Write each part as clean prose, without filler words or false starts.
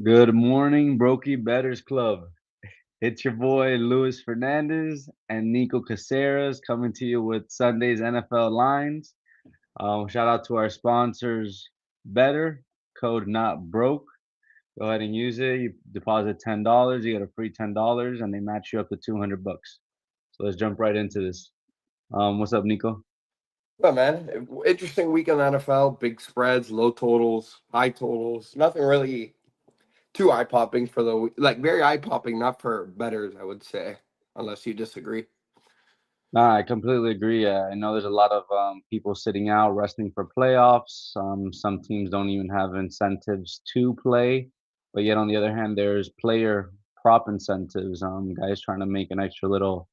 Good morning, Brokey Betters Club. It's your boy Luis Fernandez and Nico Caceres coming to you with Sunday's NFL lines. Shout out to our sponsors, Better, code not broke. Go ahead and use it. You deposit $10, you get a free $10, and they match you up to 200 bucks. So let's jump right into this. What's up, Nico? Well, man, interesting week in the NFL. Big spreads, low totals, high totals. Nothing really too eye popping for like very eye popping, not for betters, I would say, unless you disagree. Nah, I completely agree. I know there's a lot of people sitting out, resting for playoffs. Some teams don't even have incentives to play, but yet on the other hand, there's player prop incentives. Guys trying to make an extra little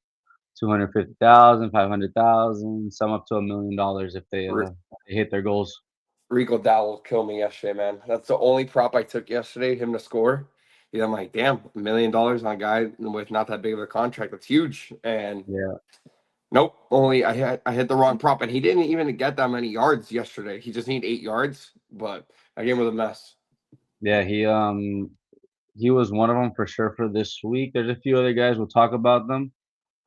250,000, 500,000, some up to $1 million if R- they hit their goals. Rico Dowell killed me yesterday, man. That's the only prop I took yesterday, him to score. Yeah, I'm like, damn, $1 million on a guy with not that big of a contract. That's huge. And Yeah, nope, only I hit the wrong prop, and he didn't even get that many yards yesterday. He just needed 8 yards, but that game was a mess. yeah. He was one of them for sure for this week. There's a few other guys. We'll talk about them.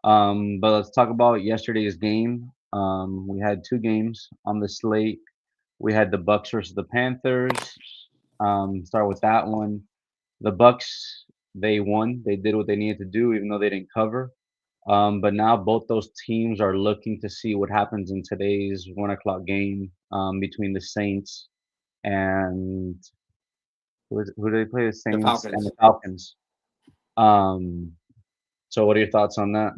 But let's talk about yesterday's game. We had two games on the slate. We had the Bucks versus the Panthers. Start with that one. The Bucks, they won. They did what they needed to do, even though they didn't cover. But now both those teams are looking to see what happens in today's 1 o'clock game between the Saints and who do they play? The The Saints and the Falcons. Falcons. Um, so what are your thoughts on that?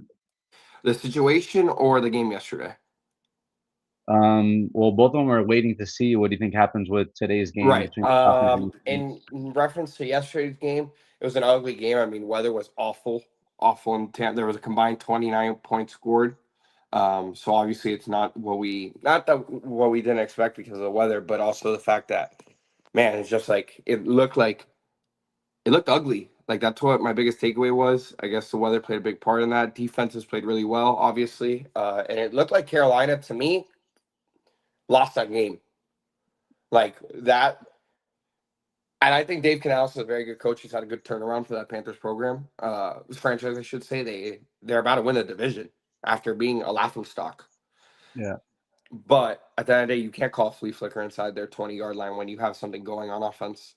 The situation or the game yesterday? Well, both of them are waiting to see what do you think happens with today's game Right. between the Falcons and the In reference to yesterday's game, it was an ugly game. I mean, weather was awful, awful in Tampa. There was a combined 29 points scored. So obviously it's not that what we didn't expect because of the weather, but also the fact that man, it's just like it looked ugly. Like that's what my biggest takeaway was. I guess the weather played a big part in that. Defenses played really well, obviously. And it looked like Carolina to me lost that game. Like that. And I think Dave Canales is a very good coach. He's had a good turnaround for that Panthers program, franchise, I should say. They're about to win the division after being a laughing stock. Yeah, But at the end of the day, you can't call a flea flicker inside their 20-yard line when you have something going on offense.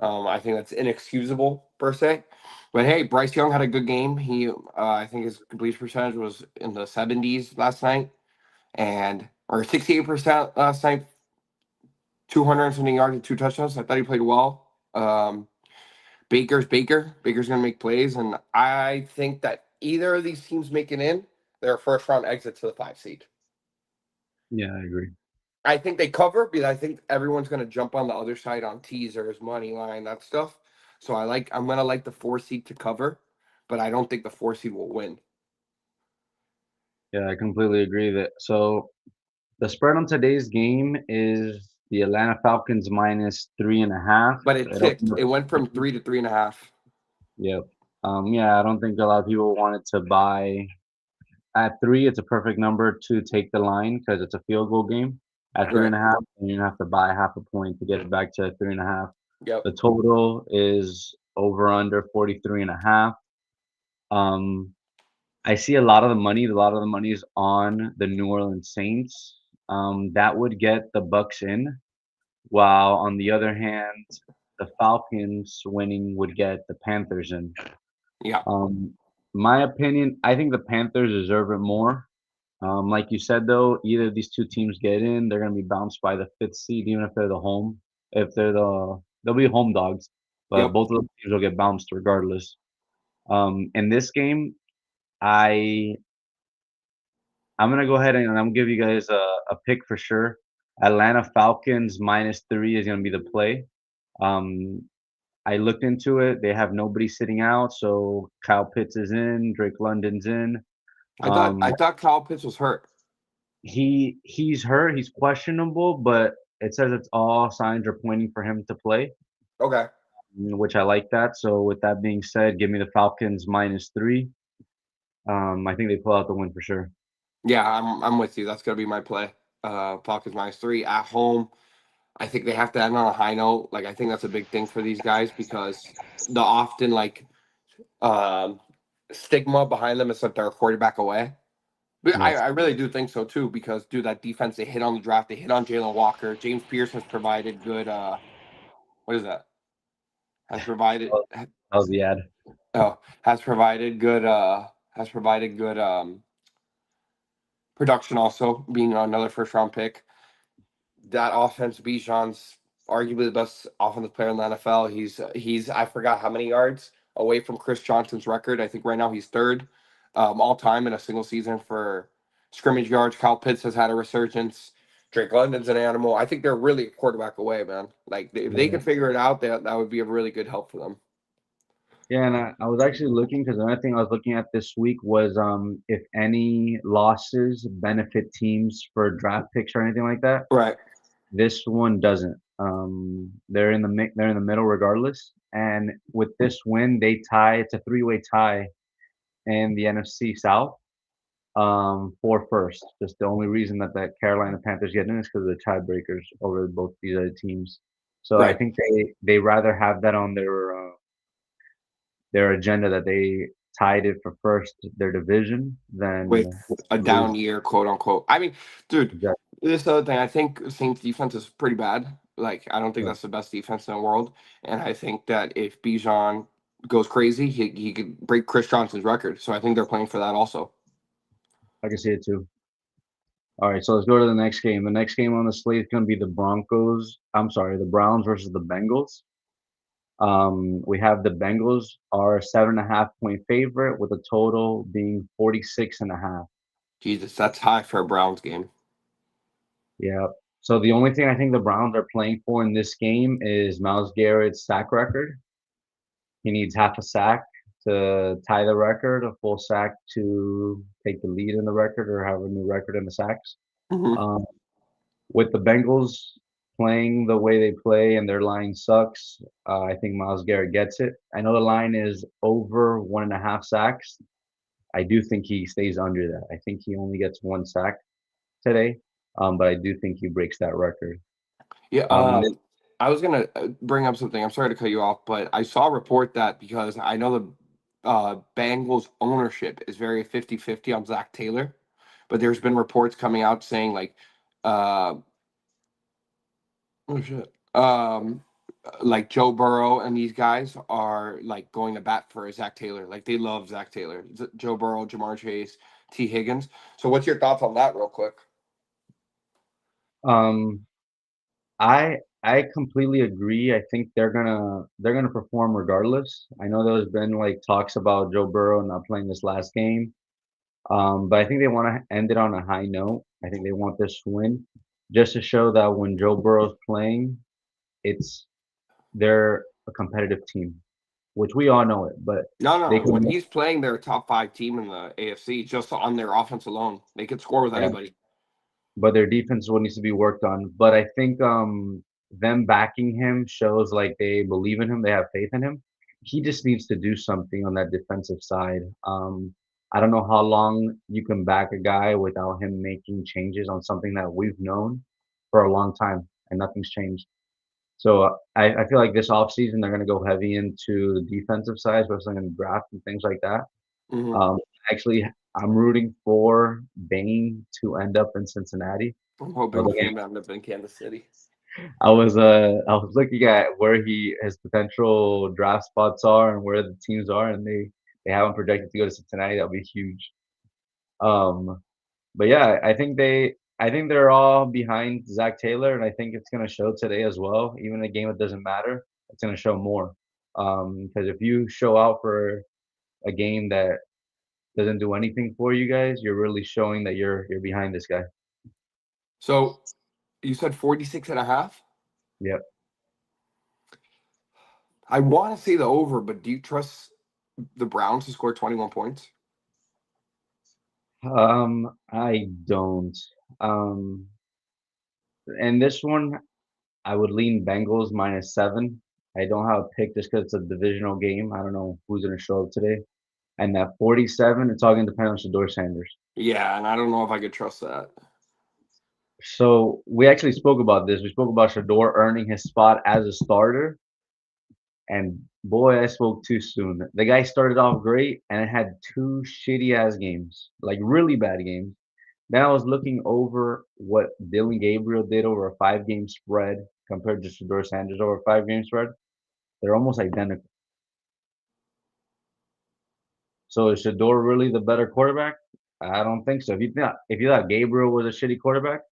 I think that's inexcusable per se. But hey, Bryce Young had a good game. I think his completion percentage was in the 70s last night, and or 68% last night. 200 and something yards and 2 touchdowns. I thought he played well. Baker's Baker. Baker's going to make plays, and I think that either of these teams make it in, they're a first round exit to the 5 seed. yeah, I agree. I think they cover because I think everyone's going to jump on the other side on teasers, money line, that stuff. So I'm going to like the 4 seed to cover, but I don't think the 4 seed will win. Yeah, I completely agree that. So the spread on today's game is the Atlanta Falcons minus 3.5. But it It ticked. opened up. It went from 3 to 3.5. Yep. Yeah, I don't think a lot of people wanted to buy at three. It's a perfect number to take the line because it's a field goal game. At three Right. and a half, and you have to buy half a point to get it back to 3.5. Yep. The total is over under 43 and a half. Um, I see a lot of the money. A lot of the money is on the New Orleans Saints. That would get the Bucks in, while on the other hand, the Falcons winning would get the Panthers in. Yeah. Um, my opinion, I think the Panthers deserve it more. Like you said, though, either of these two teams get in, they're going to be bounced by the fifth seed, even if they're the home. If they're they'll be home dogs, but Yep. both of those teams will get bounced regardless. In this game, I I'm gonna go ahead and I'm gonna give you guys a pick for sure. Atlanta Falcons minus 3 is gonna be the play. Um, I looked into it. They have nobody sitting out, so Kyle Pitts is in, Drake London's in. I Um, thought Kyle Pitts was hurt. he's hurt. He's questionable, but it says it's all signs are pointing for him to play, Okay. which I like that. So with that being said, give me the Falcons minus 3. I think they pull out the win for sure. Yeah, I'm with you. That's gonna be my play. Falcons -3 at home. I think they have to end on a high note. Like I think that's a big thing for these guys because the often um, stigma behind them is that they're a quarterback away. But I, Yes. I really do think so too because dude, that defense they hit on the draft, they hit on Jalen Walker. James Pierce has provided good. What is that? Has provided How's the ad? has provided good. Has provided good production also being another first round pick. That offense, Bijan's arguably the best offensive player in the NFL. He's I forgot how many yards away from Chris Johnson's record. I think right now he's third all time in a single season for scrimmage yards. Kyle Pitts has had a resurgence. Drake London's an animal. I think they're really a quarterback away, man. Like if they Yeah. could figure it out, that would be a really good help for them. Yeah, and I was actually looking because another thing I was looking at this week was if any losses benefit teams for draft picks or anything like that. Right. This one doesn't. They're in the they're in the middle regardless. And with this win, they tie. It's a three-way tie in the NFC South for first. Just the only reason that Carolina Panthers get in is because of the tiebreakers over both these other teams. So I Right. think they rather have that on their agenda that they tied it for first their division With than a lose. down year, quote unquote. I mean, dude, Exactly. this other thing, I think Saints defense is pretty bad. Like, I don't think Right. that's the best defense in the world. And I think that if Bijan goes crazy, he could break Chris Johnson's record. So I think they're playing for that also. I can see it too. All right, so let's go to the next game. The next game on the slate is going to be the Broncos. I'm sorry, the Browns versus the Bengals. We have the Bengals are a 7.5 point favorite with a total being 46.5. Jesus, that's high for a Browns game. Yeah. So the only thing I think the Browns are playing for in this game is Myles Garrett's sack record. He needs half a sack to tie the record, a full sack to take the lead in the record or have a new record in the sacks. Hmm. Um, with the Bengals playing the way they play and their line sucks, I think Myles Garrett gets it. I know the line is over 1.5 sacks. I do think he stays under that. I think he only gets one sack today, but I do think he breaks that record. Yeah. Um, I was gonna bring up something. I'm sorry to cut you off, but I saw a report that because I know the Bengals ownership is very 50-50 on Zach Taylor, but there's been reports coming out saying uh, oh shit, like Joe Burrow and these guys are like going to bat for Zach Taylor. Like they love Zach Taylor, Joe Burrow, Jamar Chase, T Higgins. So what's your thoughts on that, real quick? um, I completely agree. I think they're gonna perform regardless. I know there's been like talks about Joe Burrow not playing this last game, but I think they want to end it on a high note. I think they want this win just to show that when Joe Burrow's playing, it's they're a competitive team, which we all know it, but No, they no. When can, he's playing, they're a top five team in the AFC just on their offense alone. They could score with yeah, anybody. but their defense is what needs to be worked on. But I think them backing him shows like they believe in him, they have faith in him. He just needs to do something on that defensive side. I don't know how long you can back a guy without him making changes on something that we've known for a long time and nothing's changed. So I feel like this offseason they're going to go heavy into the defensive side, especially in draft and things like that. Hmm. Um, actually, I'm rooting for Bane to end up in Cincinnati. I'm I was hoping for looking, him to end up in Kansas City. I was looking at where his potential draft spots are and where the teams are, and they have him projected to go to Cincinnati. That'll be huge. Um, but yeah, I think they're all behind Zach Taylor, and I think it's gonna show today as well. Even in a game that doesn't matter, it's gonna show more. Because if you show out for a game that doesn't do anything for you guys, you're really showing that you're behind this guy. So you said 46 and a half? Yep. I want to say the over, but do you trust the Browns to score 21 points? I don't. Um, and this one, I would lean Bengals -7. I don't have a pick just because it's a divisional game. I don't know who's gonna show up today. And that 47, it's all gonna depend on Shador Sanders. Yeah, and I don't know if I could trust that. So we actually spoke about this. We spoke about Shador earning his spot as a starter, and boy, I spoke too soon. The guy started off great and had two shitty ass games, like really bad games. Then I was looking over what Dylan Gabriel did over a 5 game spread compared to Shador Sanders over a 5 game spread. They're almost identical. So is Shador really the better quarterback? I don't think so. If you thought Gabriel was a shitty quarterback,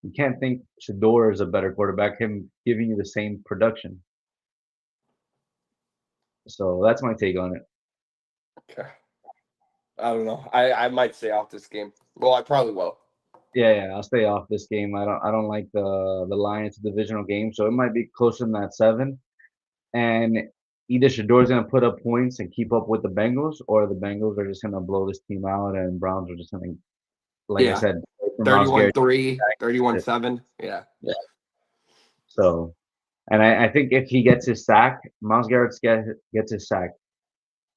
you can't think Shador is a better quarterback. Him giving you the same production. So that's my take on it. Okay. I don't know. I might stay off this game. Well, I probably will. Yeah, yeah, I'll stay off this game. I don't like the Lions divisional game, so it might be closer than that 7. And either Shador's gonna put up points and keep up with the Bengals, or the Bengals are just gonna blow this team out, and Browns are just gonna, like I Yeah. said, from Miles Garrett. 31-3, 31-7. Yeah. Yeah. So, and I think if he gets his sack, Miles Garrett gets his sack,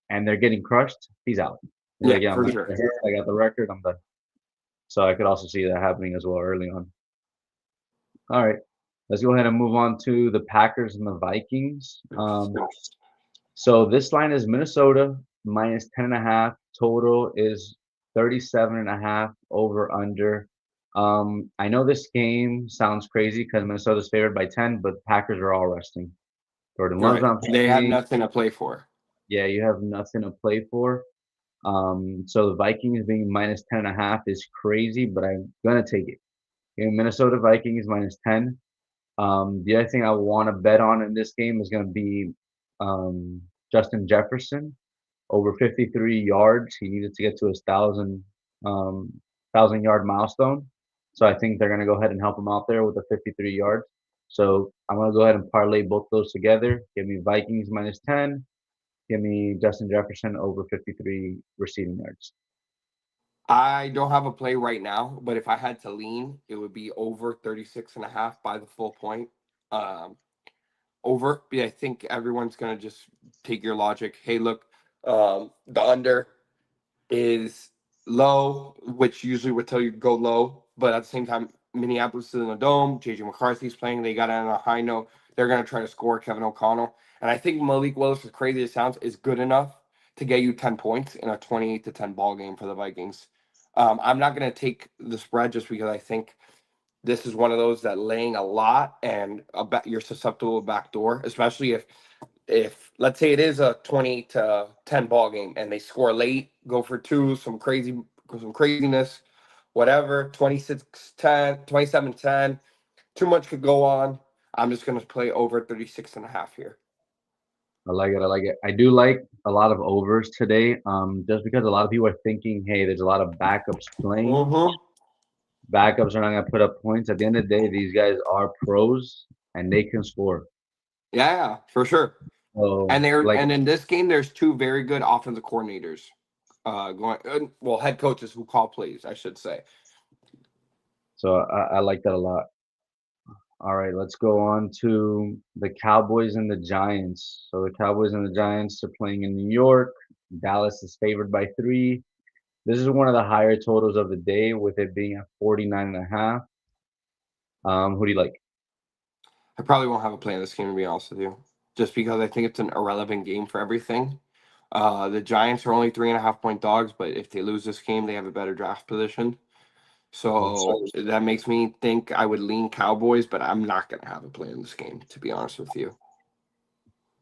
and they're getting crushed, he's out. He's Yeah, like, yeah, I'm for done sure. here. I got the record. I'm done. So I could also see that happening as well early on. All right, let's go ahead and move on to the Packers and the Vikings. So this line is Minnesota minus 10.5. Total is 37.5 over under. I know this game sounds crazy because Minnesota's favored by 10, but the Packers are all resting. Jordan Love's Right. not They have playing. nothing to play for. Yeah, you have nothing to play for. So the Vikings being minus 10.5 is crazy, but I'm gonna take it. Minnesota Vikings minus 10. The other thing I want to bet on in this game is going to be um, Justin Jefferson over 53 yards. He needed to get to his um, 1,000 yard milestone. So I think they're going to go ahead and help him out there with the 53 yards. So I'm going to go ahead and parlay both those together. Give me Vikings minus 10. Give me Justin Jefferson over 53 receiving yards. I don't have a play right now, but if I had to lean, it would be over 36.5 by the full point. Um, over. Yeah, I think everyone's gonna just take your logic. Hey, look, the under is low, which usually would tell you to go low. But at the same time, Minneapolis is in a dome. JJ McCarthy's playing. They got it on a high note. They're going to try to score Kevin O'Connell. And I think Malik Willis, as crazy as it sounds, is good enough to get you 10 points in a 28-10 ball game for the Vikings. I'm not going to take the spread just because I think this is one of those that laying a lot and you're susceptible to backdoor, especially if let's say it is a 20-10 ball game and they score late, go for two, some craziness, whatever, 26-10, 27-10, too much could go on. I'm just going to play over 36.5 here. I like it. I like it. I do like a lot of overs today, just because a lot of people are thinking, hey, there's a lot of backups playing. Mm-hmm. Backups are not going to put up points. At the end of the day, these guys are pros and they can score. Yeah, for sure. So, And like, in this game, there's two very good offensive coordinators well, head coaches who call plays, I should say. so I like that a lot. All right, let's go on to the Cowboys and the Giants. So the Cowboys and the Giants are playing in New York. Dallas is favored by 3. This is one of the higher totals of the day, with it being at 49.5. Who do you like? I probably won't have a play in this game, to be honest with you, just because I think it's an irrelevant game for everything. The Giants are only 3.5 point dogs, but if they lose this game, they have a better draft position. So that makes me think I would lean Cowboys, but I'm not going to have a play in this game, to be honest with you.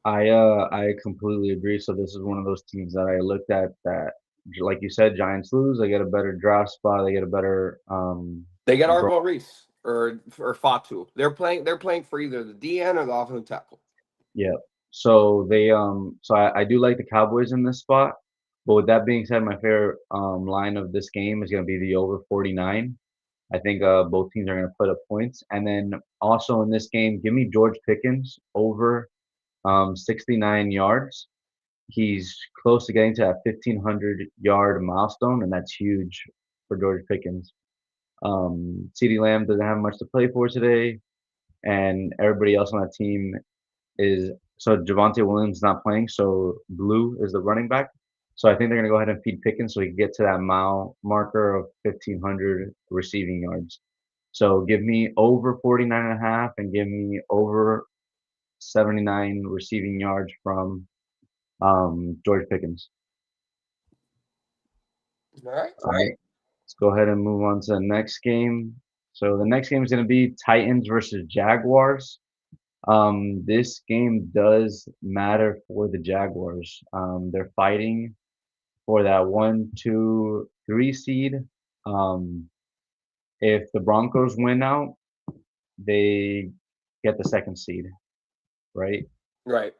I completely agree. So this is one of those teams that I looked at that, like you said, Giants lose, they get a better draft spot, they get a better They get bro- Arbol Reese or Fatu. They're playing for either the DN or the offensive tackle. yeah. So I do like the Cowboys in this spot. But with that being said, my favorite line of this game is gonna be the over 49. I think both teams are gonna put up points. And then also in this game, give me George Pickens over 69 yards. He's close to getting to that 1,500 yard milestone, and that's huge for George Pickens. CeeDee Lamb doesn't have much to play for today, and everybody else on that team is so Javonte Williams is not playing, so Blue is the running back. So I think they're gonna go ahead and feed Pickens so he can get to that mile marker of 1,500 receiving yards. So give me over 49.5 and give me over 79 receiving yards from George Pickens. All right. All right. Let's go ahead and move on to the next game. So the next game is going to be Titans versus Jaguars. This game does matter for the Jaguars. They're fighting for that 1, 2, 3 seed. Um, if the Broncos win out, they get the second seed, right? Right.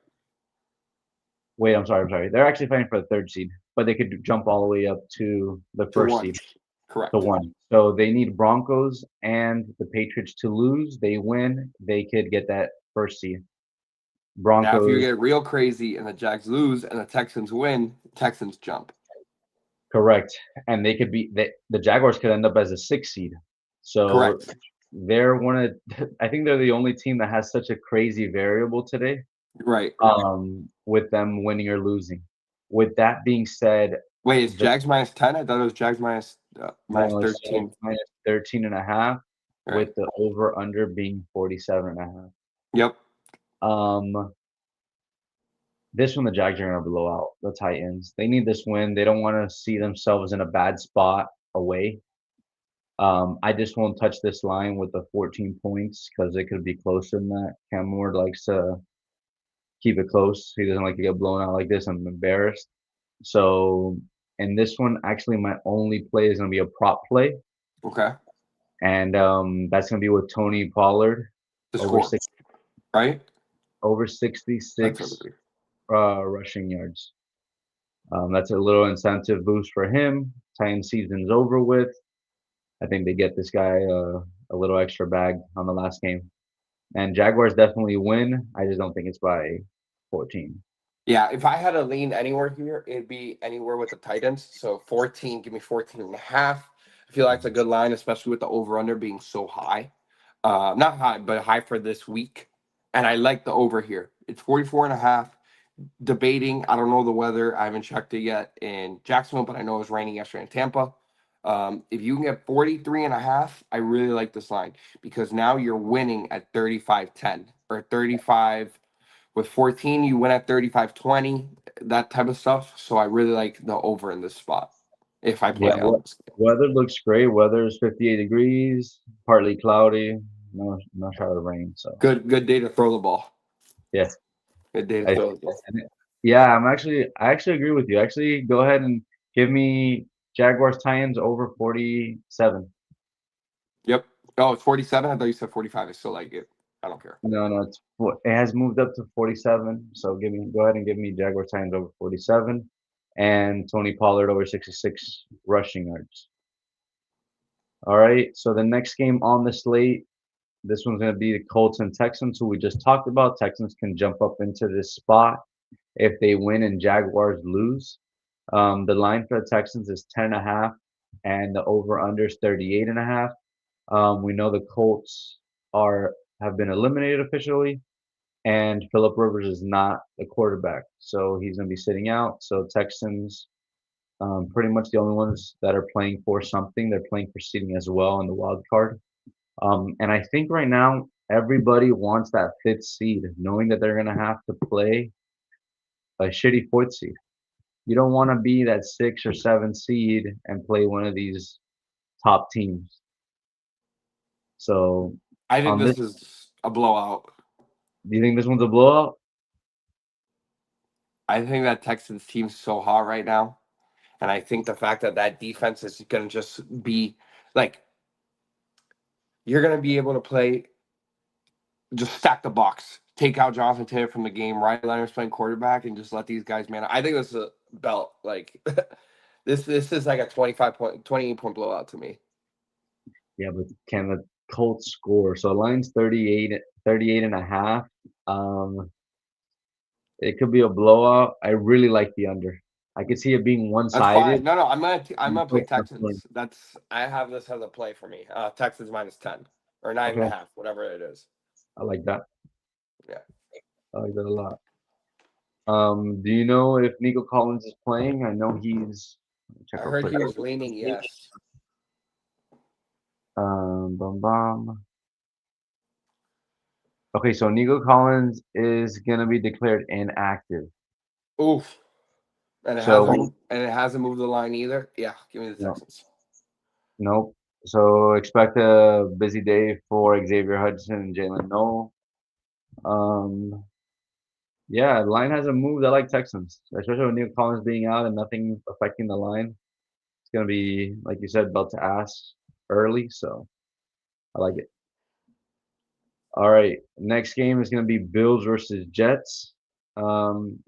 Wait, I'm sorry. They're actually fighting for the third seed, but they could jump all the way up to the To first one. seed, to Correct. 1. So they need Broncos and the Patriots to lose. They win, they could get that first seed. Now, if you Broncos, get real crazy and the Jags lose and the Texans win, Texans jump. correct, and they could be the Jaguars could end up as a 6 seed. So Correct. they're one of I think they're the only team that has such a crazy variable today. Right. With them winning or losing. With that being said, Wait, is the Jags minus 10? I thought it was Jags minus no, it's Jags 13. minus 13.5, Right. with the over under being 47.5. Yep. This one the Jags are gonna blow out the Titans. They need this win. They don't want to see themselves in a bad spot away. I just won't touch this line with the 14 points because it could be closer than that. Cam Ward likes to keep it close. He doesn't like to get blown out like this. I'm embarrassed. So, and this one, actually, my only play is gonna be a prop play, Okay. and that's gonna be with Tony Pollard The over score. six Right? over That's 66 everybody. rushing yards. That's a little incentive boost for him. Titan season's over with. I think they get this guy a little extra bag on the last game. And Jaguars definitely win. I just don't think it's by 14. Yeah, if I had to lean anywhere here, it'd be anywhere with the Titans. So 14, give me 14 and a half. I feel like it's a good line, especially with the over-under being so high. Not high, but high for this week. And I like the over here. It's 44 and a half. Debating, I don't know the weather. I haven't checked it yet in Jacksonville, but I know it was raining yesterday in Tampa. If you can get 43 and a half, I really like this line because now you're winning at 35-10 or 35 with 14, you win at 35-20, that type of stuff. So I really like the over in this spot if I Yeah, play on this. weather looks great. Weather is 58 degrees, partly cloudy, no shot of rain. So Good day to throw the ball. yeah, Good day to I, throw the ball. yeah, I actually agree with you. Actually, go ahead and give me Jaguars Titans over 47. Yep. Oh, it's 47. I thought you said 45. I still like it. I don't care. No, it has moved up to 47. So go ahead and give me Jaguars Titans over 47 and Tony Pollard over 66 rushing yards. All right. So the next game on the slate, this one's going to be the Colts and Texans, who we just talked about. Texans can jump up into this spot if they win and Jaguars lose. The line for the Texans is 10.5, and the over under is 38.5. We know the Colts are have been eliminated officially, and Philip Rivers is not the quarterback, so he's going to be sitting out. So Texans, pretty much the only ones that are playing for something. They're playing for seeding as well in the wild card. And I think right now everybody wants that fifth seed, knowing that they're going to have to play a shitty fourth seed. You don't want to be that 6 or 7 seed and play one of these top teams. So I think on this, this is a blowout. do you think this one's a blowout? I think that Texans team's so hot right now. And I think the fact that that defense is going to just be like, you're going to be able to play, just stack the box, take out Jonathan Taylor from the game, Ryan Leonard's playing quarterback, and just let these guys man. I think this is a belt. Like, this is like a 28 point blowout to me. Yeah, but can the Colts score? So line's 38.5. It could be a blowout. I really like the under. I could see it being That's fine. one-sided. No, I'm gonna play Texans. That's I have this as a play for me. Texans minus 10 or nine and a Okay, half, whatever it is. I like that. Yeah. I like that a lot. Do you know if Nico Collins is playing? I know he's. Let me check I real heard quick. he was leaning yes. Bum bum. Okay, so Nico Collins is gonna be declared inactive. Oof. And So it hasn't moved the line either. Yeah, give me the no, Texans. nope. So expect a busy day for Xavier Hudson and Jalen Noel. Um, yeah, the line hasn't moved. I like Texans, especially with Nico Collins being out and nothing affecting the line. It's gonna be, like you said, belt to ass early, so I like it. All right, next game is gonna be Bills versus Jets. Um,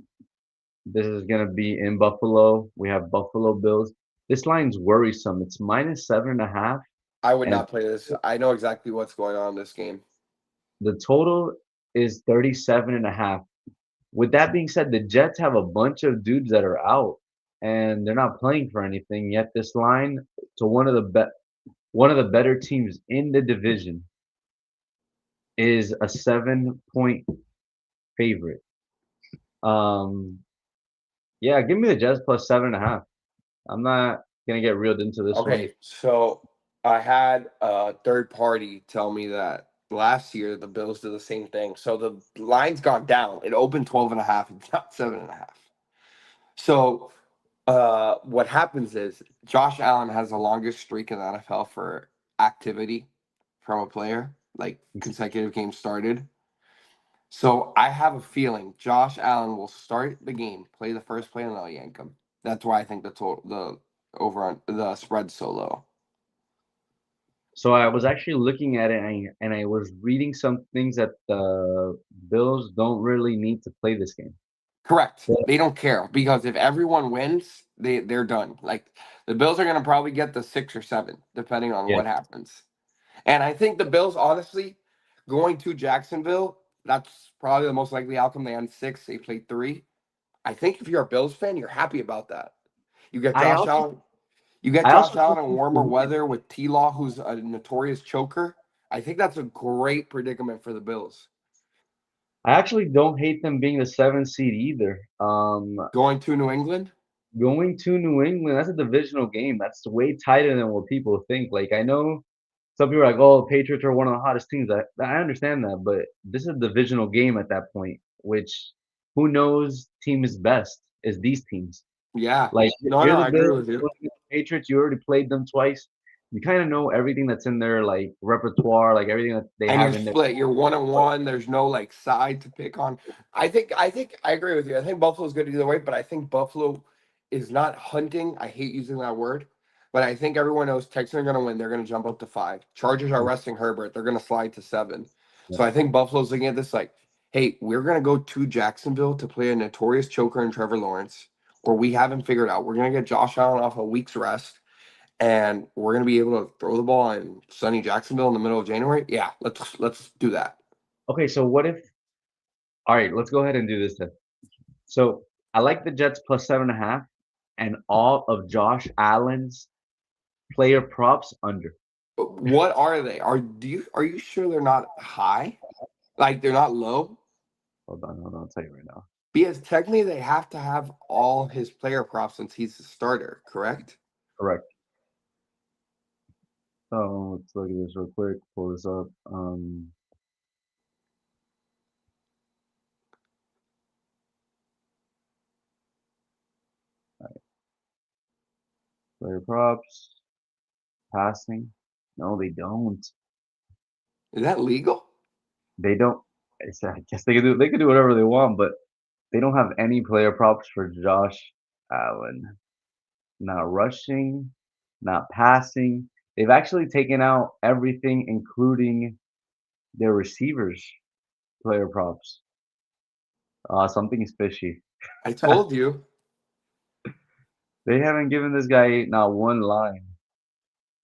this is gonna be in Buffalo. We have Buffalo Bills. This line's worrisome. It's minus 7.5, I would and not play this. I know exactly what's going on in this game. the total is 37.5. With that being said, the Jets have a bunch of dudes that are out and they're not playing for anything. Yet this line to one of the better teams in the division is a 7 point favorite. Um, yeah, give me the Jets plus 7.5. I'm not gonna get reeled into this one. Okay, so I had a third party tell me that last year the Bills did the same thing. So the line's gone down. It opened 12 and a half and got 7.5. So what happens is Josh Allen has the longest streak in the NFL for activity from a player, like consecutive games started. So I have a feeling Josh Allen will start the game, play the first play, and they'll yank him. That's why I think the over on the spread's so low. So I was actually looking at it and I was reading some things that the Bills don't really need to play this game. Correct. Yeah. They don't care because if everyone wins, they're done. Like the Bills are gonna probably get the 6 or 7, depending on Yeah. what happens. And I think the Bills, honestly, going to Jacksonville, that's probably the most likely outcome. They had 6, they played 3. I think if you're a Bills fan, you're happy about that. You get I Josh also Allen. You get I Josh also Allen think in warmer weather with T Law, who's a notorious choker. I think that's a great predicament for the Bills. I actually don't hate them being the 7th seed either. Going to New England? Going to New England, that's a divisional game. That's way tighter than what people think. Like I know some people are like, "Oh, Patriots are one of the hottest teams." I understand that, but this is a divisional game at that point. Which who knows team is best is these teams. Yeah. Like No, you're no, the I agree Bills, with you. you're the Patriots. You already played them twice. You kind of know everything that's in their like repertoire, like everything that they And you're have in their. split. You're 1-1. There's no like side to pick on. I think I agree with you. I think Buffalo's good either way, but I think Buffalo is not hunting. I hate using that word, but I think everyone knows Texans are going to win. They're going to jump up to 5. Chargers are resting Herbert. They're going to slide to 7. Yeah. So I think Buffalo's looking at this like, hey, we're going to go to Jacksonville to play a notorious choker in Trevor Lawrence, or we haven't figured out. We're going to get Josh Allen off a week's rest and we're gonna be able to throw the ball in sunny Jacksonville in the middle of January. Yeah, let's do that. Okay, so what if? All right, let's go ahead and do this then. So I like the Jets plus 7.5, and all of Josh Allen's player props under. What are they? Are you sure they're not high? Like they're not low? Hold on, I'll tell you right now. Because technically they have to have all his player props since he's the starter, correct? Correct. So let's look at this real quick. Pull this up. Player props, passing. No, they don't. Is that legal? They don't. I guess they can do whatever they want, but they don't have any player props for Josh Allen. Not rushing, not passing. They've actually taken out everything, including their receivers player props. Something is fishy. I told you. They haven't given this guy not one line.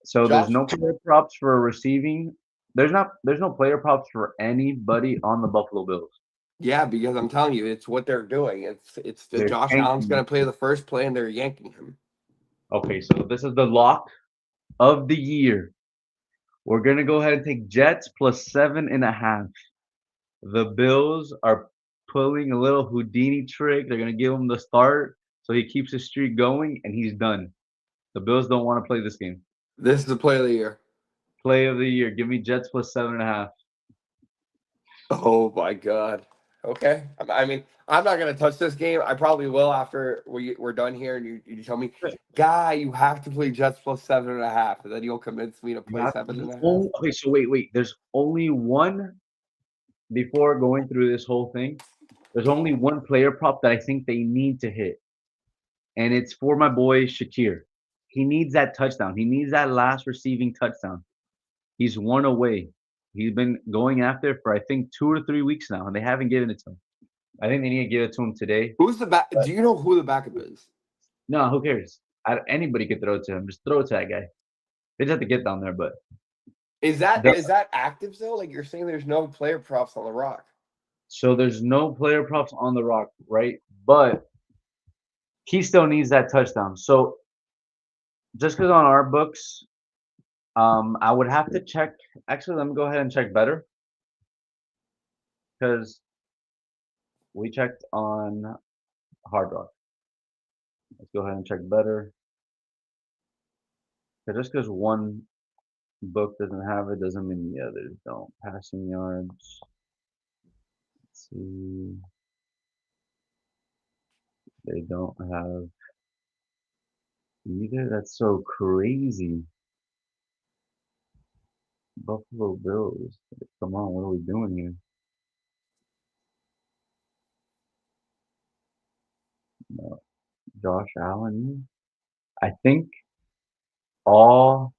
So there's Josh. no player props for receiving. There's no player props for anybody on the Buffalo Bills. Yeah, because I'm telling you, it's what they're doing. It's the They're Josh Allen's tanking. gonna play the first play and they're yanking him. Okay, so this is the lock of the year. We're gonna go ahead and take Jets plus 7.5. The Bills are pulling a little Houdini trick. They're gonna give him the start so he keeps his streak going and he's done. The Bills don't want to play this game. This is the play of the year. play of the year. Give me Jets plus 7.5. Oh my God. Okay. I mean, I'm not gonna touch this game. I probably will after we're done here, and you tell me, guy, you have to play Jets plus 7.5, and then you'll convince me to play 7.5. Okay, so wait. There's only one before going through this whole thing. There's only one player prop that I think they need to hit, and it's for my boy Shakir. He needs that touchdown. He needs that last receiving touchdown. He's one away. He's been going after it for I think 2 or 3 weeks now, and they haven't given it to him. I think they need to give it to him today. Who's the back? Do you know who the backup is? No, who cares? Anybody could throw it to him. Just throw it to that guy. They just have to get down there, but Is that the, is that active still? Like you're saying, there's no player props on the Rock. so there's no player props on the Rock, right? But he still needs that touchdown. So just because on our books, I would have to check. Actually, let me go ahead and check better because we checked on Hard Rock. Let's go ahead and check better. Just because one book doesn't have it doesn't mean the others don't. Passing yards. Let's see. They don't have either. That's so crazy. Buffalo Bills. Come on, what are we doing here? No. Josh Allen. I think all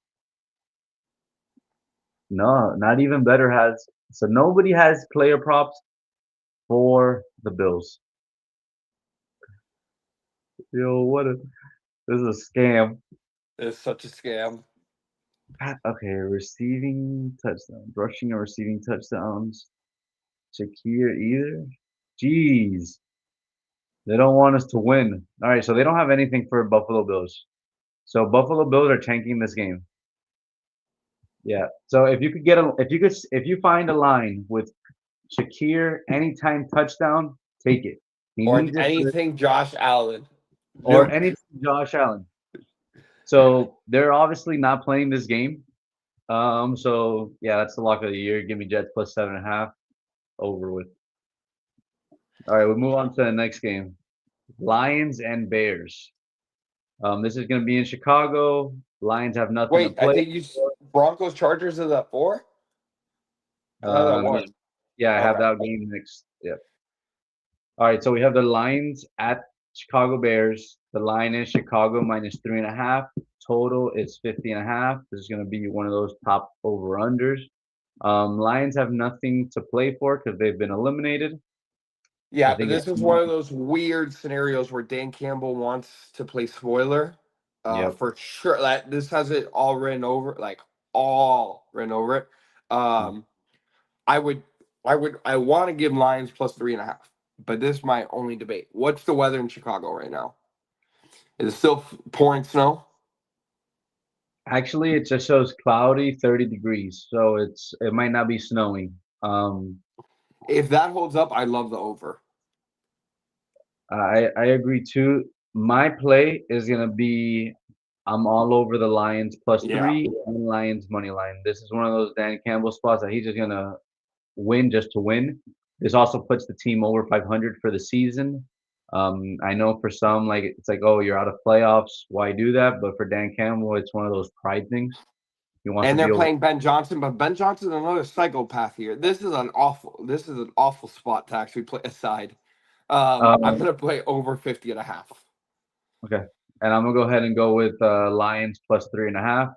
no, not even better has so nobody has player props for the Bills. Yo, this is a scam. It's such a scam. Okay, receiving touchdowns, rushing or receiving touchdowns. Shakir either. Jeez. They don't want us to win. All right, so they don't have anything for Buffalo Bills. So Buffalo Bills are tanking this game. Yeah. So if you find a line with Shakir anytime touchdown, take it. He Or needs it anything Josh Allen. or Nope. anything Josh Allen. So they're obviously not playing this game. So yeah, that's the lock of the year. Give me Jets plus 7.5. Over with. All right, we'll move on to the next game. Lions and Bears. This is going to be in Chicago. Lions have nothing to Wait, I play. think Broncos Chargers is at 4. I have that Yeah, one. yeah, I have Okay. that game next. Yep. All right, so we have the Lions at Chicago Bears. The line is Chicago minus 3.5. Total is 50.5. This is going to be one of those top over unders. Lions have nothing to play for because they've been eliminated. I Yeah, but think it's this is one of those weird scenarios where Dan Campbell wants to play spoiler. yep. For sure. That this has it all written over, like all written over it. Um, I would, I want to give Lions plus 3.5, but this is my only debate. What's the weather in Chicago right now? Is it still pouring snow? Actually, it just shows cloudy, 30 degrees, so it might not be snowing. If that holds up, I love the over. I agree too. My play is gonna be I'm all over the Lions plus Yeah. 3 and Lions money line. This is one of those Dan Campbell spots that he's just gonna win just to win. This also puts the team over 500 for the season. I know for some, like it's like, oh, you're out of playoffs. Why do that? But for Dan Campbell, it's one of those pride things. He wants to And be they're over. playing Ben Johnson, but Ben Johnson's another psychopath here. This is an awful spot to actually play aside. I'm Um, gonna play over 50.5. okay, and I'm gonna go ahead and go with Lions plus 3.5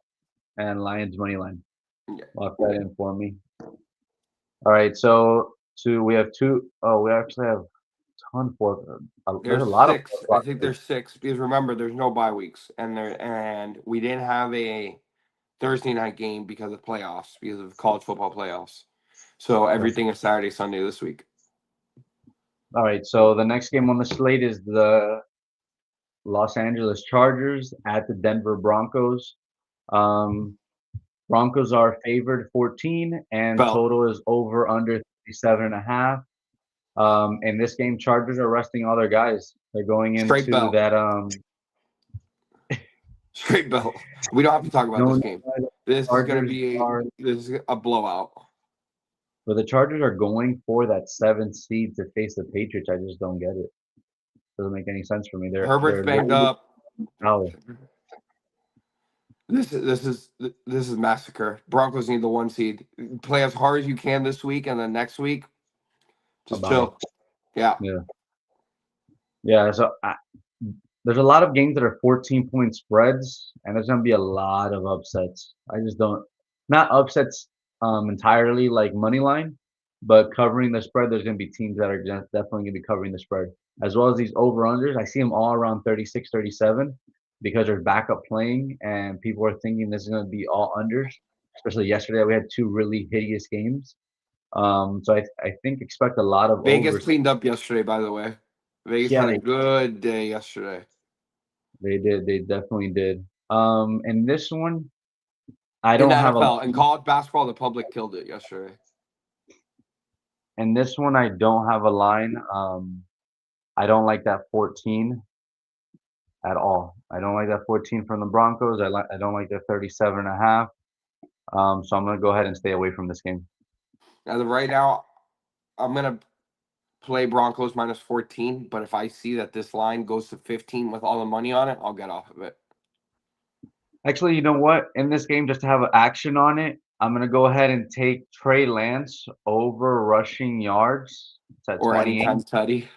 and Lions money line. Yeah. Lock that in for me. All right, so we have two. Oh, we actually have a ton for. There's a There's lot of 6. I spots think here. there's 6 because remember there's no bye weeks and we didn't have a Thursday night game because of playoffs, because of college football playoffs. So everything is Saturday, Sunday this week. All right, so the next game on the slate is the Los Angeles Chargers at the Denver Broncos. Broncos are favored 14, and Belt. total is over under 37.5. In this game, Chargers are resting all their guys. They're going Straight into belt. that Straight belt. We don't have to talk about no this game. This is going to Chargers be are, this is a blowout. but the Chargers are going for that 7th seed to face the Patriots. I just don't get it. Doesn't make any sense for me. Herbert's They're banged literally up. out. This is massacre. Broncos need the 1 seed. Play as hard as you can this week, and then next week, just Bye. chill. Yeah. Yeah. Yeah. So there's a lot of games that are 14-point spreads, and there's gonna be a lot of upsets. I just don't, not upsets entirely like money line, but covering the spread. There's gonna be teams that are definitely gonna be covering the spread, as well as these over unders. I see them all around 36, 37 because there's backup playing, and people are thinking this is gonna be all unders. Especially yesterday, we had two really hideous games. So I think expect a lot of Vegas overs. cleaned up yesterday, by the way. Vegas Yeah, had a good day yesterday. they did. They definitely did. And this one, I In don't the have a. NFL, in college basketball, the public killed it yesterday. And this one, I don't have a line. I don't like that 14 at all. I don't like that 14 from the Broncos. I don't like the 37 and a half. So I'm gonna go ahead and stay away from this game. As of right now, I'm gonna play Broncos minus 14. But if I see that this line goes to 15 with all the money on it, I'll get off of it. Actually, you know what? In this game, just to have action on it, I'm gonna go ahead and take Trey Lance over rushing yards. It's at Or 28. anytime Teddy.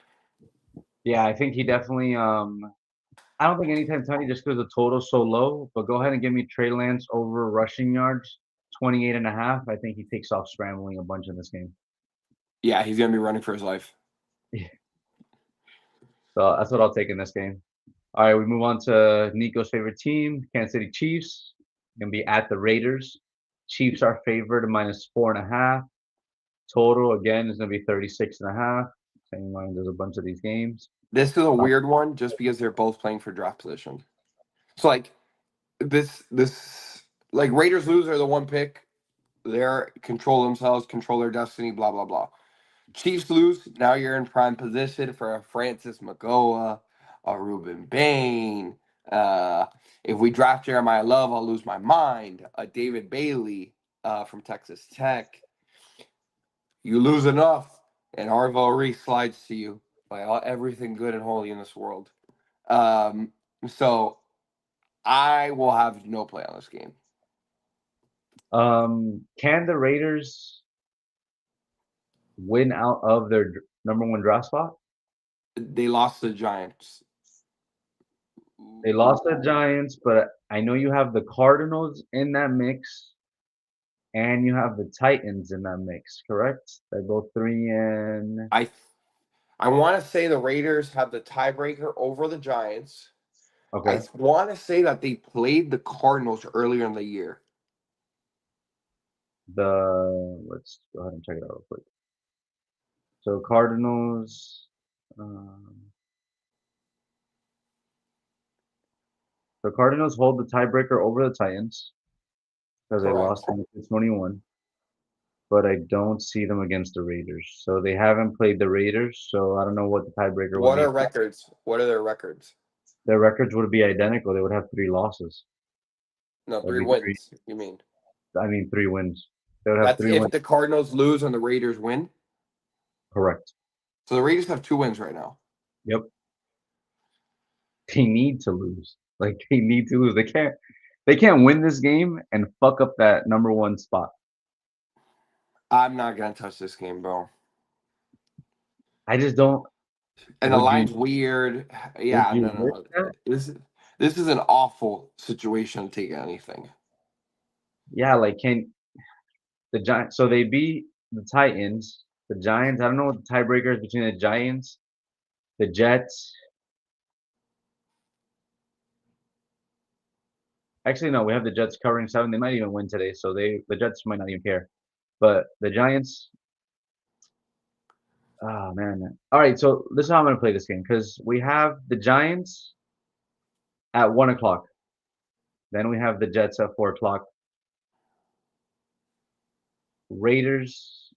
Yeah, I think he definitely. I don't think anytime Tony just because the total's so low. But go ahead and give me Trey Lance over rushing yards, 28 and a half. I think he takes off scrambling a bunch in this game. Yeah, he's gonna be running for his life. So that's what I'll take in this game. All right, we move on to Nico's favorite team, Kansas City Chiefs. Gonna be at the Raiders. Chiefs are favored minus 4.5. Total again is gonna be 36 and a half. Same line as a bunch of these games. This is a weird one just because they're both playing for draft position. So like this like Raiders lose are the 1 pick. They're control themselves, control their destiny, blah blah blah. Chiefs lose, now you're in prime position for a Francis Magoa, a Ruben Bain. If we draft Jeremiah Love, I'll lose my mind. A David Bailey from Texas Tech. You lose enough, and Arvo Reese slides to you by everything good and holy in this world. So I will have no play on this game. Can the Raiders win out of their number 1 draft spot? They lost to the Giants. They lost the Giants, but I know you have the Cardinals in that mix, and you have the Titans in that mix, correct? They're both 3 and. I want to say the Raiders have the tiebreaker over the Giants. Okay. I want to say that they played the Cardinals earlier in the year. Let's go ahead and check it out real quick. So Cardinals. The Cardinals hold the tiebreaker over the Titans because they lost in 21. But I don't see them against the Raiders. So they haven't played the Raiders. So I don't know what the tiebreaker would What be. are records? What are their records? Their records would be identical. They would have 3 losses. No, That'd 3 be wins. You mean? I mean 3 wins. They would have That's 3 if wins. the Cardinals lose and the Raiders win. Correct. So the Raiders have 2 wins right now. Yep. They need to lose. Like they need to lose. They can't win this game and fuck up that number 1 spot. I'm not gonna touch this game, bro. I just don't. And the Would you- line's weird. Yeah, you no. risk that? This is an awful situation to take anything. Yeah, like can the Giants? So they beat the Titans, the Giants. I don't know what the tiebreaker is between the Giants, the Jets. Actually, no, we have the Jets covering 7. They might even win today, so the Jets might not even care. But the Giants. Oh man. All right, so this is how I'm gonna play this game because we have the Giants at 1 o'clock. Then we have the Jets at 4 o'clock. Raiders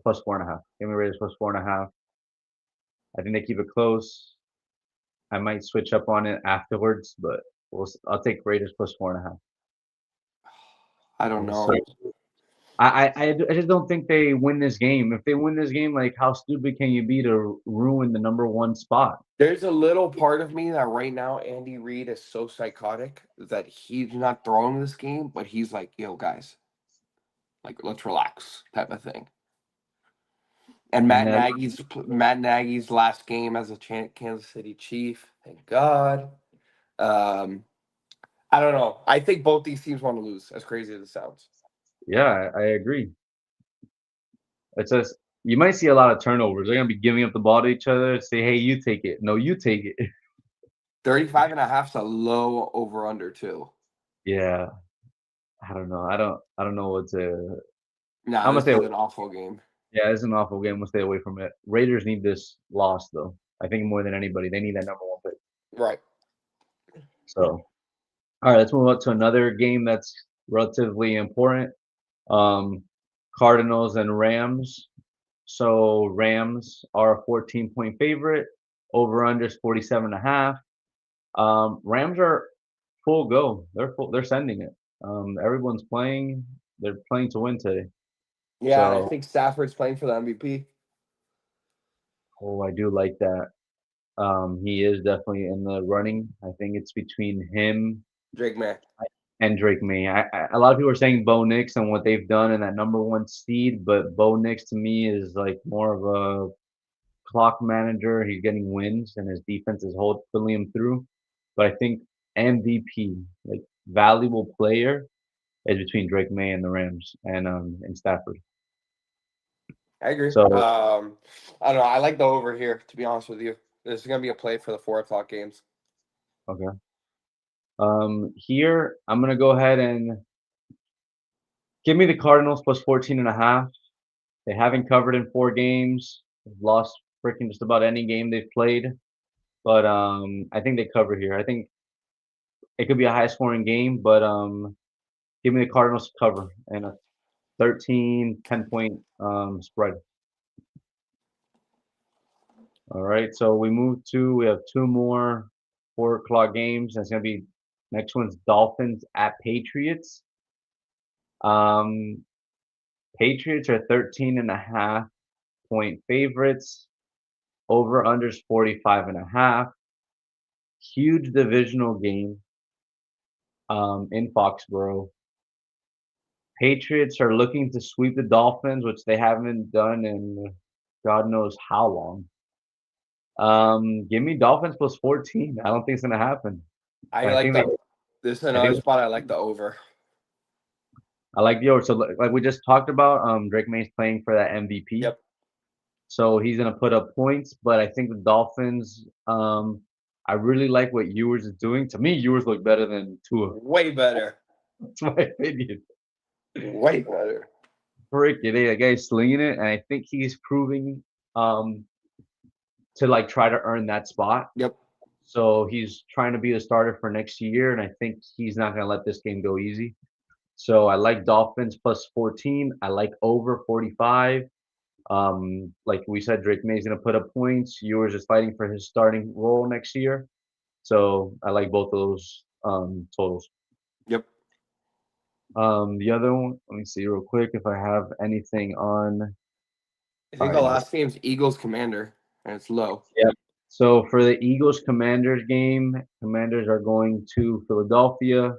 plus 4.5. Give me Raiders plus 4.5. I think they keep it close. I might switch up on it afterwards, but I'll take Raiders plus 4.5. I don't Yes, know. sir. I just don't think they win this game. If they win this game, like how stupid can you be to ruin the #1 spot? There's a little part of me that right now Andy Reid is so psychotic that he's not throwing this game, but he's like, "Yo, guys, like let's relax," type of thing. And Yeah, Matt Nagy's last game as a Kansas City Chief. Thank God. Um, I don't know. I think both these teams want to lose. As crazy as it sounds. yeah, I agree. It's just you might see a lot of turnovers. They're gonna be giving up the ball to each other. Say, hey, you take it. No, you take it. 35.5 is a low over under too. Yeah, I don't know. I don't know what to. Nah, I'm gonna this stay is away. an awful game. Yeah, it's an awful game. We'll stay away from it. Raiders need this loss though. I think more than anybody, they need that #1 pick. Right. So, all right, let's move on to another game that's relatively important. Um, Cardinals and Rams. So Rams are a 14-point favorite. Over under is 47.5. Rams are full go. They're sending it. Everyone's playing. They're playing to win today. Yeah, and I So, think Stafford's playing for the MVP. oh, I do like that. He is definitely in the running. I think it's between him Drake May. and Drake May. A lot of people are saying Bo Nix and what they've done in that #1 seed, but Bo Nix to me is like more of a clock manager. He's getting wins, and his defense is pulling him through. But I think MVP, like valuable player, is between Drake May and the Rams and Stafford. I agree. So I don't know. I like the over here, to be honest with you. This is gonna be a play for the 4 o'clock games. okay. Here I'm gonna go ahead and give me the Cardinals plus 14.5. They haven't covered in 4 games. They've lost freaking just about any game they've played. But I think they cover here. I think it could be a high scoring game, but give me the Cardinals to cover and a 10-point spread. All right, so we have 2 more 4 o'clock games. That's gonna be next one's Dolphins at Patriots. Um, Patriots are 13.5-point favorites. Over unders 45.5. Huge divisional game in Foxborough. Patriots are looking to sweep the Dolphins, which they haven't done in God knows how long. Give me Dolphins plus 14. I don't think it's gonna happen. I But I like think they the. This is I another think spot I like the over. I like the over. So like we just talked about, Drake May's playing for that MVP. Yep. So he's gonna put up points, but I think the Dolphins, I really like what Ewers is doing. To me, Ewers look better than Tua. Way better. That's my opinion. Way better. Freaking A, that guy's slinging it, and I think he's proving um to like try to earn that spot. Yep. So he's trying to be the starter for next year, and I think he's not gonna let this game go easy. So I like Dolphins plus 14. I like over 45. Like we said, Drake May's gonna put up points. Ewers is fighting for his starting role next year. So I like both of those totals. Yep. The other one, let me see real quick if I have anything on. I All think the right, no. last game's Eagles Commander, and it's low. Yeah. So for the Eagles Commanders game, Commanders are going to Philadelphia.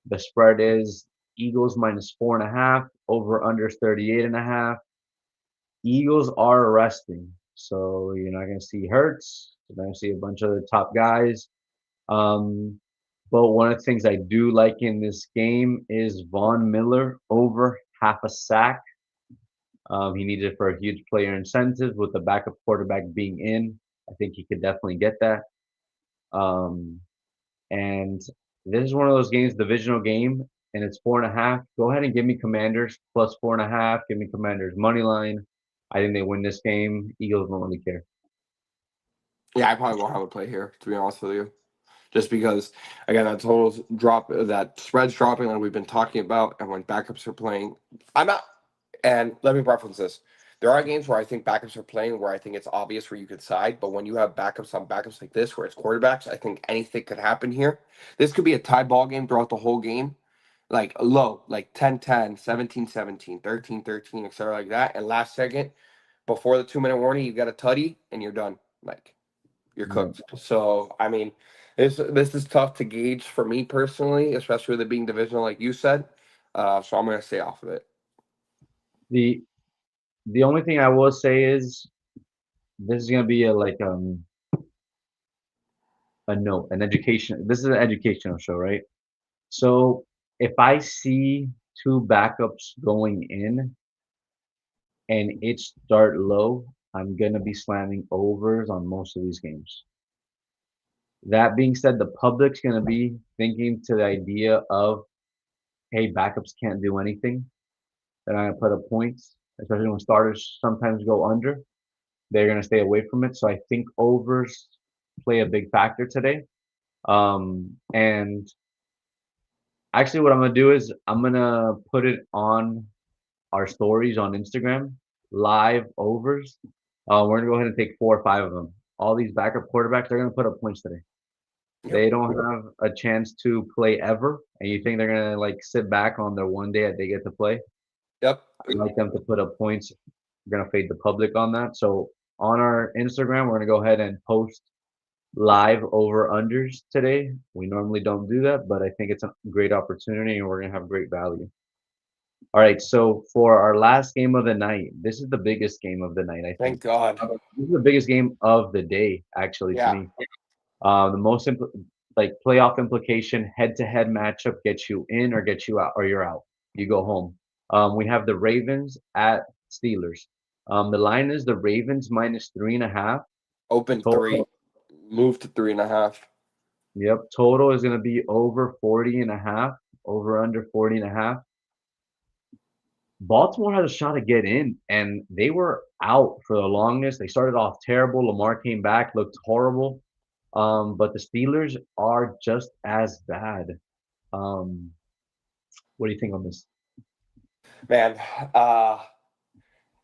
The spread is Eagles minus 4.5, over under 38.5. Eagles are resting, so you're not going to see Hurts. You're not going to see a bunch of the top guys. Um, but one of the things I do like in this game is Von Miller over half a sack. He needed it for a huge player incentive with the backup quarterback being in. I think he could definitely get that. Um, and this is one of those games, divisional game, and it's 4.5. Go ahead and give me Commanders plus 4.5. Give me Commanders money line. I think they win this game. Eagles don't really care. Yeah, I probably won't have a play here, to be honest with you. Just because, again, that totals drop, that spread's dropping like we've been talking about, and when backups are playing, I'm not. And let me preference this. There are games where I think backups are playing where I think it's obvious where you could side, but when you have backups on backups like this, where it's quarterbacks, I think anything could happen here. This could be a tie ball game throughout the whole game. like low, like 10-10, 17-17, 13-13, etc. like that. And last second, before the 2-minute warning, you got a tutty and you're done. Like you're Yeah. cooked. So I mean, this is tough to gauge for me personally, especially with it being divisional, like you said. So I'm gonna stay off of it. The only thing I will say is this is gonna be a note, an education. This is an educational show, right? So if I see two backups going in and it start low, I'm gonna be slamming overs on most of these games. That being said, the public's gonna be thinking to the idea of, hey, backups can't do anything. They're not gonna put up points, especially when starters sometimes go under. They're gonna stay away from it. So I think overs play a big factor today. And actually, what I'm gonna do is I'm gonna put it on our stories on Instagram, live overs. We're gonna go ahead and take 4 or 5 of them. All these backup quarterbacks, they're gonna put up points today. Yep. They don't have a chance to play ever, and you think they're gonna like sit back on their one day that they get to play? Yep. I'd like them to put up points. We're gonna fade the public on that. So on our Instagram, we're gonna go ahead and post live over unders today. We normally don't do that, but I think it's a great opportunity and we're gonna have great value. All right, so for our last game of the night, this is the biggest game of the night, I think. Thank God. This is the biggest game of the day, actually, to Yeah. me. The most like playoff implication, head-to-head matchup gets you in or gets you out, or you're out. You go home. We have the Ravens at Steelers. The line is the Ravens minus 3.5. Open Total, 3. Move to 3.5. yep, total is going to be over 40.5, over under 40.5. Baltimore had a shot to get in, and they were out for the longest. They started off terrible. Lamar came back, looked horrible. But the Steelers are just as bad. What do you think on this? Man,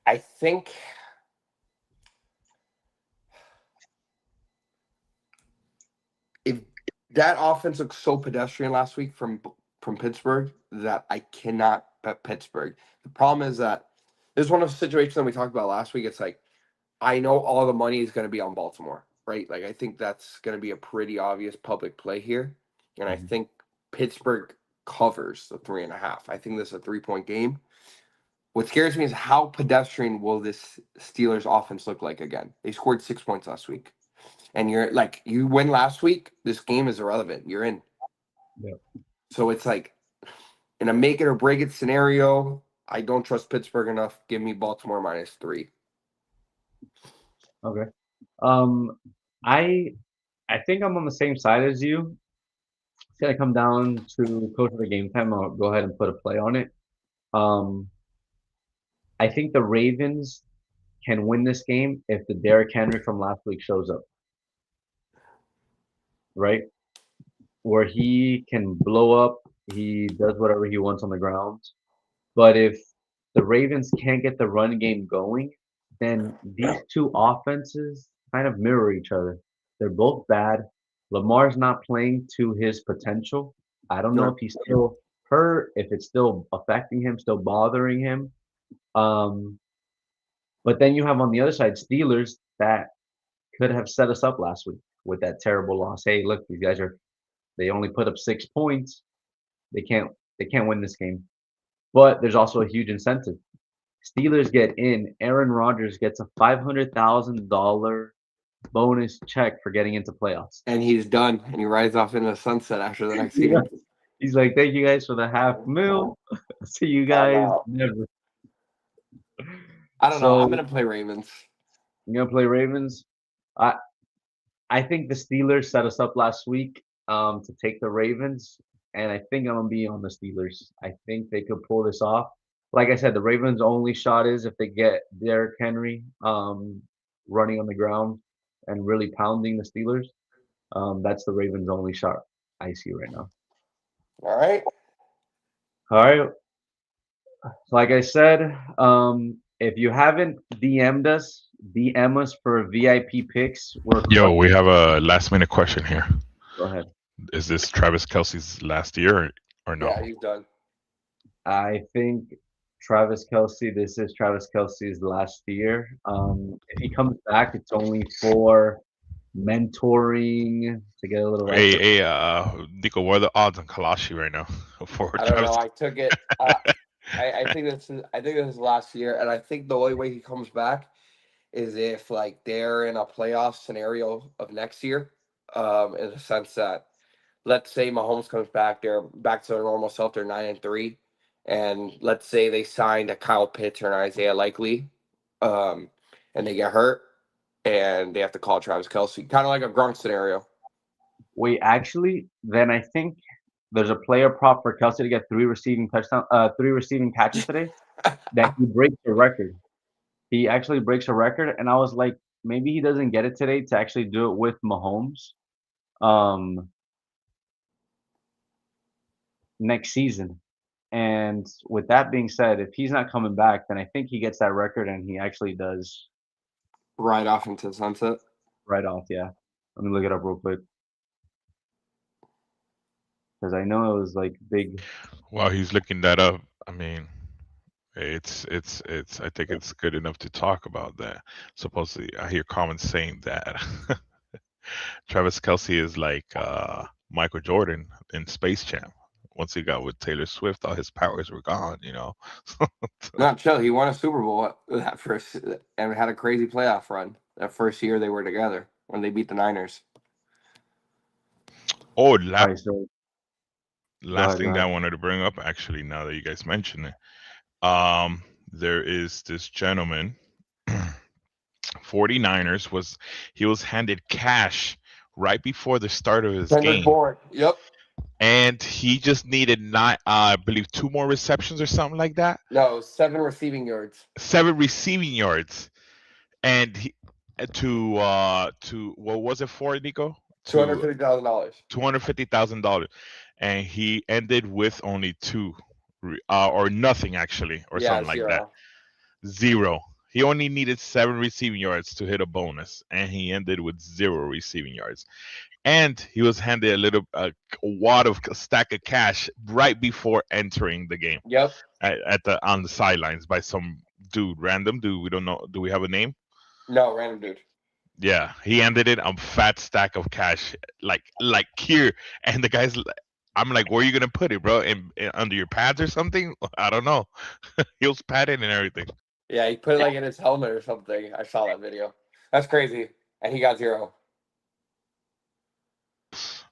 I think if that offense looked so pedestrian last week from Pittsburgh that I cannot bet Pittsburgh. The problem is that this is one of the situations that we talked about last week. It's like I know all the money is going to be on Baltimore, right? Like I think that's going to be a pretty obvious public play here, and I Mhm. think Pittsburgh covers the 3.5. I think this is a 3-point game. What scares me is how pedestrian will this Steelers offense look like again? They scored 6 points last week. And you're like, you win last week, this game is irrelevant. You're in. Yeah. So it's like in a make it or break it scenario, I don't trust Pittsburgh enough. Give me Baltimore minus 3. Okay. Um, I I think I'm on the same side as you. It's gonna come down to close to the game time. I'll go ahead and put a play on it. Um, I think the Ravens can win this game if the Derrick Henry from last week shows up, right? Where he can blow up, he does whatever he wants on the ground. But if the Ravens can't get the run game going, then these two offenses kind of mirror each other. They're both bad. Lamar's not playing to his potential. I don't know No. if he's still hurt, if it's still affecting him, still bothering him. Um, but then you have on the other side Steelers that could have set us up last week with that terrible loss. Hey, look, these guys are they only put up 6 points. They can't win this game. But there's also a huge incentive. Steelers get in. Aaron Rodgers gets a $500,000 bonus check for getting into playoffs. And he's done. And he rides off into the sunset after the next Yeah. game. He's like, thank you guys for the $500,000. See you I guys know. never. I don't know. I'm So going to play Ravens. you're gonna play Ravens. I I think the Steelers set us up last week to take the Ravens, and I think I'm gonna be on the Steelers. I think they could pull this off. Like I said, the Ravens' only shot is if they get Derrick Henry running on the ground and really pounding the Steelers. That's the Ravens' only shot I see right now. All right. All right. Like I said, if you haven't DM'd us, DM us for VIP picks. Yo, we have a last minute question here. Go ahead. Is this Travis Kelsey's last year or no? Yeah, he's done. I think Travis Kelce, this is Travis Kelce's last year. If he comes back, it's only for mentoring to get a little extra. Nico, what are the odds on Kalashi right now for I don't know. Travis? I took it. I think this is last year, and I think the only way he comes back is if like they're in a playoff scenario of next year. In the sense that, let's say Mahomes comes back, they're back to their normal self, they're 9-3, and let's say they signed a Kyle Pitts or an Isaiah Likely, and they get hurt, and they have to call Travis Kelce, kind of like a Gronk scenario. Wait, actually, then I think there's a player prop for Kelce to get 3 receiving catches today that he breaks the record. He actually breaks a record, and I was like, maybe he doesn't get it today to actually do it with Mahomes, next season. And with that being said, if he's not coming back, then I think he gets that record, and he actually does Right off into the sunset. right off. Yeah, let me look it up real quick because I know it was like big. While he's looking that up, I mean, it's. I think it's good enough to talk about that. Supposedly, I hear comments saying that Travis Kelce is like Michael Jordan in Space Jam. Once he got with Taylor Swift, all his powers were gone. You know. Not chill. He won a Super Bowl that first, and had a crazy playoff run that first year they were together when they beat the Niners. Oh, All right, so last thing go that I ahead. wanted to bring up, actually, now that you guys mention it, there is this gentleman, 49ers was handed cash right before the start of his Kendrick game, Bourne. Yep. and he just needed I believe 2 more receptions or something like that, No, 7 receiving yards. 7 receiving yards, and to what was it for, Nico? To $250,000. $250,000, and he ended with only 2, or nothing actually, or Yeah, something like that. 0. 0. He only needed 7 receiving yards to hit a bonus, and he ended with 0 receiving yards. And he was handed a wad of a stack of cash right before entering the game Yep. on the sidelines by some random dude. We don't know. Do we have a name? No, random dude. Yeah, he ended it on fat stack of cash, like here, and the guy's. I'm like, where are you gonna put it, bro? Under your pads or something? I don't know. He was padded and everything. Yeah, he put it like in his helmet or something. I saw that video. That's crazy. And he got 0.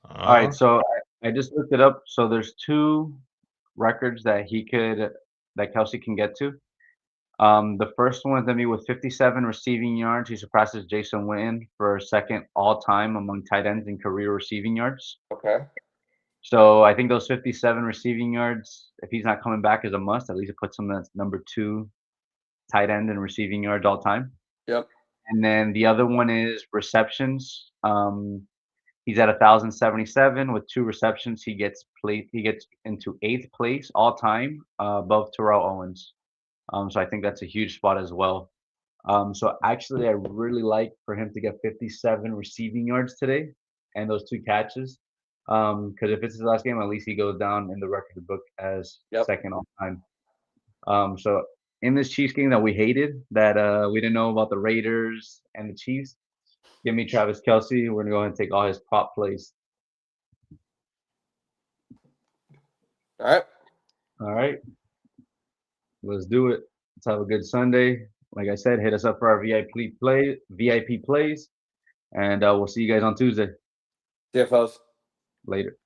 All right, so I just looked it up. So there's 2 records that Kelce can get to. The first one is gonna be with 57 receiving yards. He surpasses Jason Witten for second all time among tight ends in career receiving yards. Okay. So I think those 57 receiving yards, if he's not coming back, is a must. At least it puts him as number 2 tight end in receiving yards all time. Yep. And then the other one is receptions. He's at 1,077 with 2 receptions. He gets into 8th place all time, above Terrell Owens. So I think that's a huge spot as well. So actually, I really like for him to get 57 receiving yards today and those 2 catches. Because if it's his last game, at least he goes down in the record book as second all time. So in this Chiefs game that we hated, that we didn't know about the Raiders and the Chiefs, give me Travis Kelce. We're gonna go ahead and take all his prop plays. All right. All right. Let's do it. Let's have a good Sunday. Like I said, hit us up for our VIP plays, and we'll see you guys on Tuesday. CFOs. Later.